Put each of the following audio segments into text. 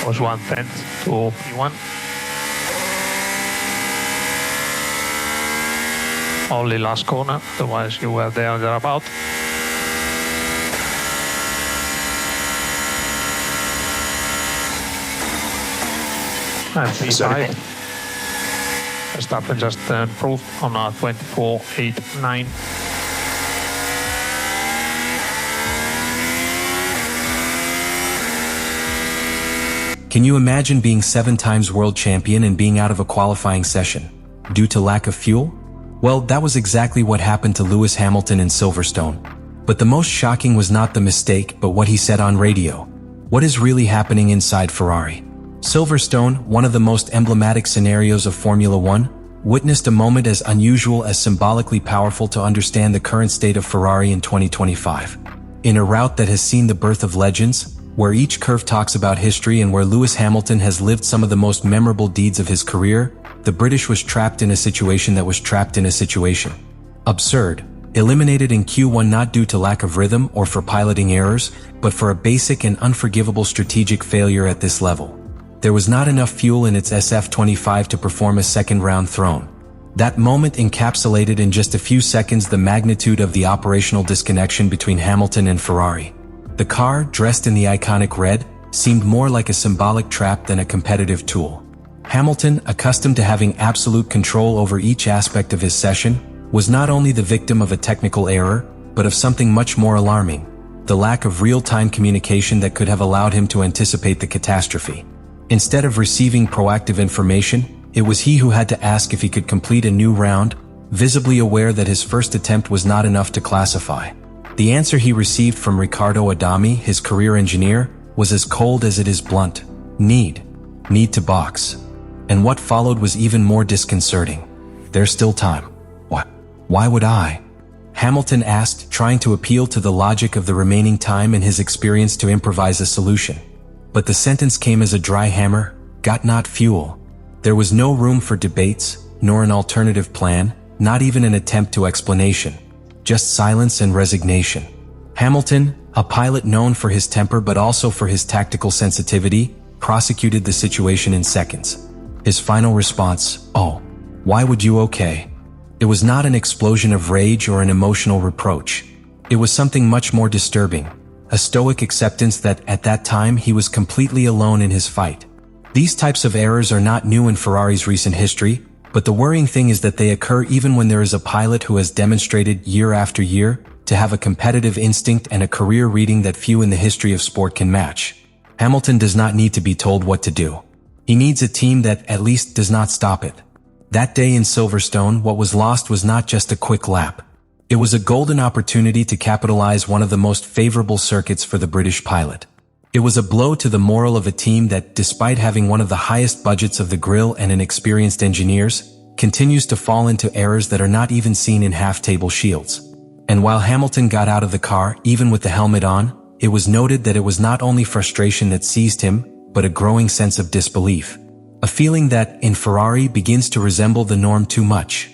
was 1/10 to P1. Only last corner, otherwise you were there and thereabout. And P5. Verstappen just improved on a 24.89. Can you imagine being 7 times world champion and being out of a qualifying session due to lack of fuel? Well, that was exactly what happened to Lewis Hamilton in Silverstone. But the most shocking was not the mistake, but what he said on radio. What is really happening inside Ferrari? Silverstone, one of the most emblematic scenarios of Formula One, witnessed a moment as unusual as symbolically powerful to understand the current state of Ferrari in 2025. In a route that has seen the birth of legends, where each curve talks about history and where Lewis Hamilton has lived some of the most memorable deeds of his career, the British was trapped in a situation that was trapped in a situation. Absurd. Eliminated in Q1 not due to lack of rhythm or for piloting errors, but for a basic and unforgivable strategic failure at this level. There was not enough fuel in its SF25 to perform a second round thrown. That moment encapsulated in just a few seconds the magnitude of the operational disconnection between Hamilton and Ferrari. The car, dressed in the iconic red, seemed more like a symbolic trap than a competitive tool. Hamilton, accustomed to having absolute control over each aspect of his session, was not only the victim of a technical error, but of something much more alarming: the lack of real-time communication that could have allowed him to anticipate the catastrophe. Instead of receiving proactive information, it was he who had to ask if he could complete a new round, visibly aware that his first attempt was not enough to classify. The answer he received from Riccardo Adami, his career engineer, was as cold as it is blunt: need to box. And what followed was even more disconcerting: there's still time. What? Why would I? Hamilton asked, trying to appeal to the logic of the remaining time and his experience to improvise a solution. But the sentence came as a dry hammer: got not fuel. There was no room for debates, nor an alternative plan, not even an attempt to explanation. Just silence and resignation. Hamilton, a pilot known for his temper but also for his tactical sensitivity, prosecuted the situation in seconds. His final response: "Oh, why would you okay?" It was not an explosion of rage or an emotional reproach. It was something much more disturbing: a stoic acceptance that, at that time, he was completely alone in his fight. These types of errors are not new in Ferrari's recent history, but the worrying thing is that they occur even when there is a pilot who has demonstrated year after year to have a competitive instinct and a career reading that few in the history of sport can match. Hamilton does not need to be told what to do. He needs a team that at least does not stop it. That day in Silverstone, what was lost was not just a quick lap. It was a golden opportunity to capitalize one of the most favorable circuits for the British pilot. It was a blow to the morale of a team that, despite having one of the highest budgets of the grill and inexperienced engineers, continues to fall into errors that are not even seen in half-table shields. And while Hamilton got out of the car, even with the helmet on, it was noted that it was not only frustration that seized him, but a growing sense of disbelief. A feeling that, in Ferrari, begins to resemble the norm too much.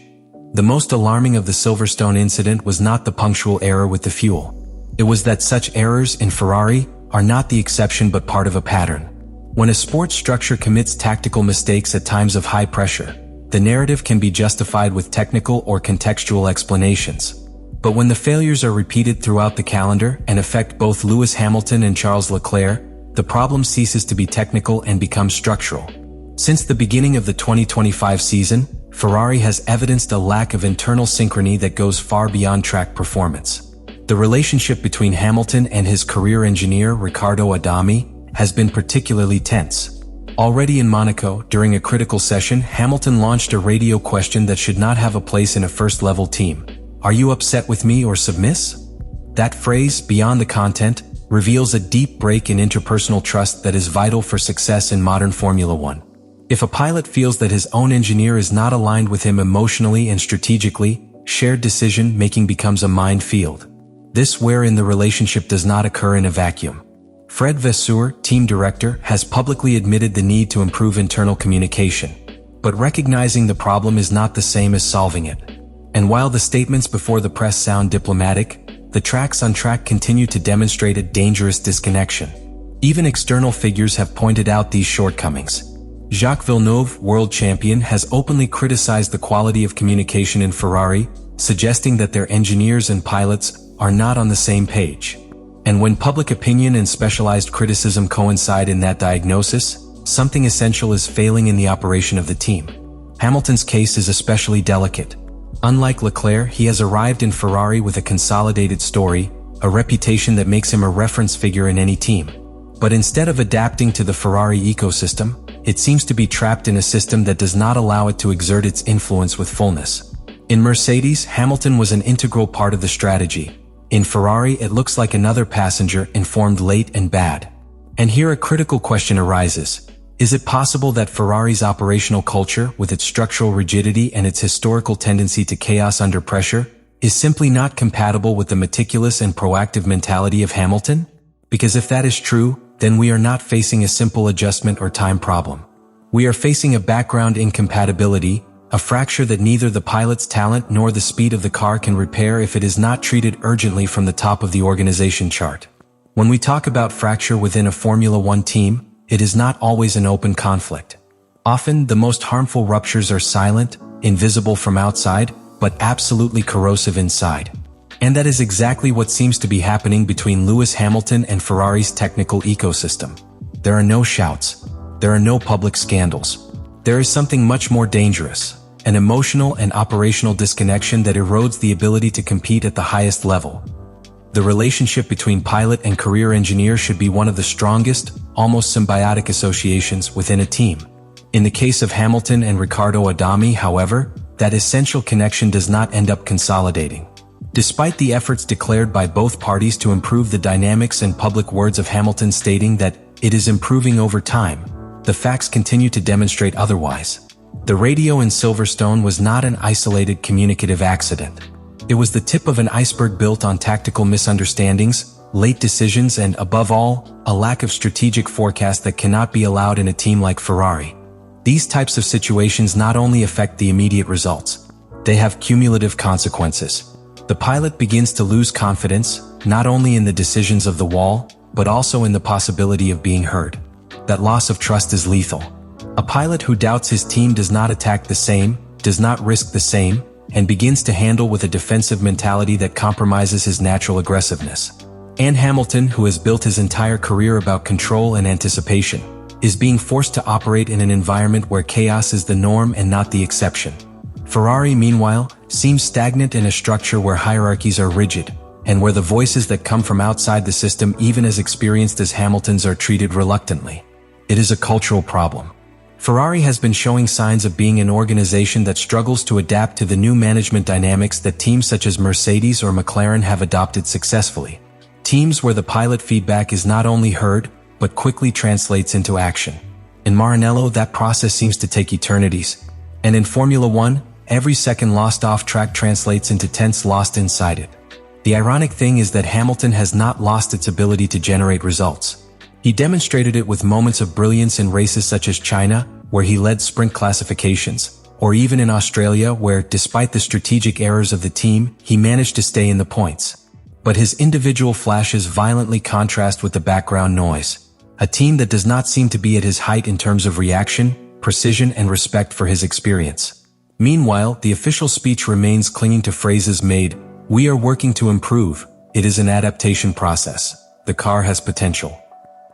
The most alarming of the Silverstone incident was not the punctual error with the fuel. It was that such errors in Ferrari are not the exception but part of a pattern. When a sports structure commits tactical mistakes at times of high pressure, the narrative can be justified with technical or contextual explanations. But when the failures are repeated throughout the calendar and affect both Lewis Hamilton and Charles Leclerc, the problem ceases to be technical and becomes structural. Since the beginning of the 2025 season, Ferrari has evidenced a lack of internal synchrony that goes far beyond track performance. The relationship between Hamilton and his career engineer Riccardo Adami has been particularly tense. Already in Monaco, during a critical session, Hamilton launched a radio question that should not have a place in a first-level team: "Are you upset with me or submiss?" That phrase, beyond the content, reveals a deep break in interpersonal trust that is vital for success in modern Formula One. If a pilot feels that his own engineer is not aligned with him emotionally and strategically, shared decision-making becomes a minefield. This wherein the relationship does not occur in a vacuum. Fred Vasseur, team director, has publicly admitted the need to improve internal communication. But recognizing the problem is not the same as solving it. And while the statements before the press sound diplomatic, the tracks on track continue to demonstrate a dangerous disconnection. Even external figures have pointed out these shortcomings. Jacques Villeneuve, world champion, has openly criticized the quality of communication in Ferrari, suggesting that their engineers and pilots are not on the same page. And when public opinion and specialized criticism coincide in that diagnosis, something essential is failing in the operation of the team. Hamilton's case is especially delicate. Unlike Leclerc, he has arrived in Ferrari with a consolidated story, a reputation that makes him a reference figure in any team. But instead of adapting to the Ferrari ecosystem, it seems to be trapped in a system that does not allow it to exert its influence with fullness. In Mercedes, Hamilton was an integral part of the strategy. In Ferrari, it looks like another passenger, informed late and bad. And here a critical question arises. Is it possible that Ferrari's operational culture, with its structural rigidity and its historical tendency to chaos under pressure, is simply not compatible with the meticulous and proactive mentality of Hamilton? Because if that is true, then we are not facing a simple adjustment or time problem. We are facing a background incompatibility, a fracture that neither the pilot's talent nor the speed of the car can repair if it is not treated urgently from the top of the organization chart. When we talk about fracture within a Formula One team, it is not always an open conflict. Often, the most harmful ruptures are silent, invisible from outside, but absolutely corrosive inside. And that is exactly what seems to be happening between Lewis Hamilton and Ferrari's technical ecosystem. There are no shouts. There are no public scandals. There is something much more dangerous, an emotional and operational disconnection that erodes the ability to compete at the highest level. The relationship between pilot and career engineer should be one of the strongest, almost symbiotic associations within a team. In the case of Hamilton and Riccardo Adami, however, that essential connection does not end up consolidating. Despite the efforts declared by both parties to improve the dynamics and public words of Hamilton stating that it is improving over time, the facts continue to demonstrate otherwise. The radio in Silverstone was not an isolated communicative accident. It was the tip of an iceberg built on tactical misunderstandings, late decisions, and above all, a lack of strategic forecast that cannot be allowed in a team like Ferrari. These types of situations not only affect the immediate results, they have cumulative consequences. The pilot begins to lose confidence, not only in the decisions of the wall, but also in the possibility of being heard. That loss of trust is lethal. A pilot who doubts his team does not attack the same, does not risk the same, and begins to handle with a defensive mentality that compromises his natural aggressiveness. And Hamilton, who has built his entire career about control and anticipation, is being forced to operate in an environment where chaos is the norm and not the exception. Ferrari, meanwhile, seems stagnant in a structure where hierarchies are rigid, and where the voices that come from outside the system, even as experienced as Hamilton's, are treated reluctantly. It is a cultural problem. Ferrari has been showing signs of being an organization that struggles to adapt to the new management dynamics that teams such as Mercedes or McLaren have adopted successfully. Teams where the pilot feedback is not only heard, but quickly translates into action. In Maranello, that process seems to take eternities. And in Formula One, every second lost off track translates into tenths lost inside it. The ironic thing is that Hamilton has not lost its ability to generate results. He demonstrated it with moments of brilliance in races such as China, where he led sprint classifications, or even in Australia, where, despite the strategic errors of the team, he managed to stay in the points. But his individual flashes violently contrast with the background noise. A team that does not seem to be at his height in terms of reaction, precision, and respect for his experience. Meanwhile, the official speech remains clinging to phrases made, "We are working to improve. It is an adaptation process. The car has potential."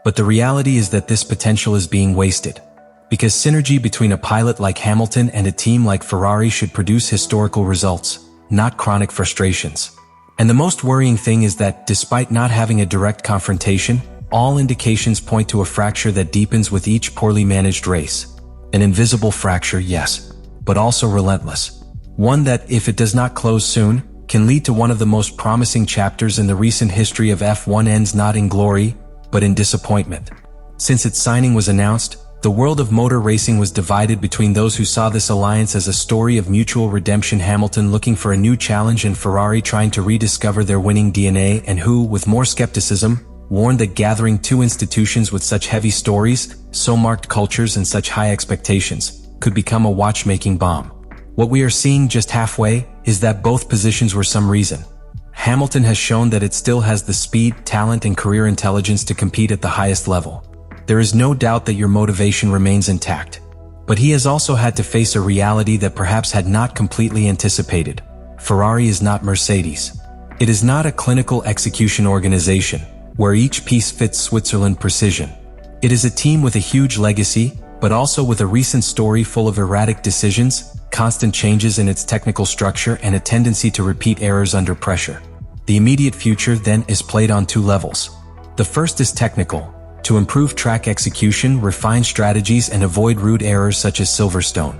But the reality is that this potential is being wasted. Because synergy between a pilot like Hamilton and a team like Ferrari should produce historical results, not chronic frustrations. And the most worrying thing is that, despite not having a direct confrontation, all indications point to a fracture that deepens with each poorly managed race. An invisible fracture, yes, but also relentless. One that, if it does not close soon, can lead to one of the most promising chapters in the recent history of F1 ends not in glory, but in disappointment. Since its signing was announced, the world of motor racing was divided between those who saw this alliance as a story of mutual redemption, Hamilton looking for a new challenge and Ferrari trying to rediscover their winning DNA, and who, with more skepticism, warned that gathering two institutions with such heavy stories, so marked cultures, and such high expectations could become a watchmaking bomb. What we are seeing just halfway is that both positions were some reason. Hamilton has shown that it still has the speed, talent, and career intelligence to compete at the highest level. There is no doubt that your motivation remains intact. But he has also had to face a reality that perhaps had not completely anticipated. Ferrari is not Mercedes. It is not a clinical execution organization, where each piece fits Switzerland precision. It is a team with a huge legacy, but also with a recent story full of erratic decisions, constant changes in its technical structure, and a tendency to repeat errors under pressure. The immediate future, then, is played on two levels. The first is technical, to improve track execution, refine strategies, and avoid root errors such as Silverstone.